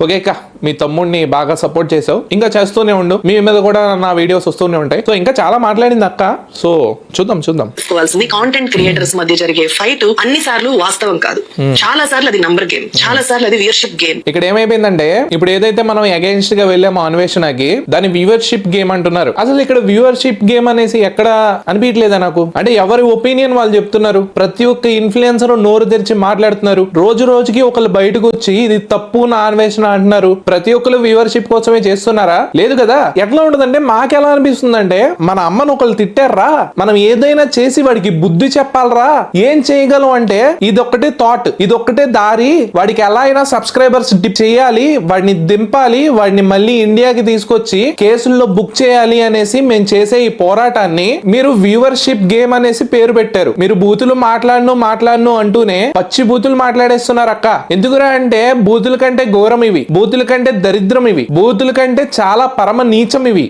Okay అక్క, మీ తమ్ముడిని బాగా సపోర్ట్ చేసావు, ఇంకా చేస్తూనే ఉండు. మీ మీద కూడా నా వీడియోస్ వస్తూనే ఉంటాయి. సో ఇంకా చాలా మాట్లాడింది అక్క. సో చూద్దాం. మీ కాంటెంట్ క్రియేటర్స్ మధ్య జరిగే ఫైట్ అన్ని సార్లు వాస్తవం కాదు. చాలా సార్లు అది నంబర్ గేమ్, చాలా సార్లు అది వ్యూవర్షిప్ గేమ్. ఇక్కడ ఏమైపోయిందంటే, ఇప్పుడు ఏదైతే మనం అగైన్స్ట్ గా వెళ్ళామో అన్వేషణకి, దాని వ్యూవర్షిప్ గేమ్ అంటున్నారు. అసలు ఇక్కడ వ్యూవర్షిప్ గేమ్ అనేసి ఎక్కడ అనిపించలేదా నాకు? అంటే ఎవరి ఒపీనియన్ వాళ్ళు చెప్తున్నారు. ప్రతి ఒక్క ఇన్ఫ్లుయెన్సర్ నోరు తెరిచి మాట్లాడుతున్నారు. రోజు రోజుకి ఒకళ్ళు బయటకు వచ్చి ఇది తప్పు నా అన్వేషణ అంటున్నారు. ప్రతి ఒక్కరు వ్యూవర్షిప్ కోసమే చేస్తున్నారా? లేదు కదా. ఎట్లా ఉంటదంటే, మాకెలా అనిపిస్తుందంటే, మన అమ్మను ఒకళ్ళు తిట్టారా, మనం ఏదైనా చేసి వాడికి బుద్ధి చెప్పాలరా. ఏం చేయగలం అంటే, ఇదొక్కటే థాట్, ఇదొక్కటే దారి. వాడికి ఎలా అయినా సబ్స్క్రైబర్స్ డిప్ చేయాలి, వాడిని దింపాలి, వాడిని మళ్ళీ ఇండియాకి తీసుకొచ్చి కేసుల్లో బుక్ చేయాలి అనేసి మేము చేసే ఈ పోరాటాన్ని మీరు వ్యూవర్షిప్ గేమ్ అనేసి పేరు పెట్టారు. మీరు బూతులు మాట్లాడను అంటూనే పచ్చి బూతులు మాట్లాడేస్తున్నారు అక్క. ఎందుకురా అంటే, బూతుల కంటే ఘోరం ఇవి, బూతుల కంటే దరిద్రం ఇవి, బూతుల కంటే చాలా పరమ నీచం ఇవి.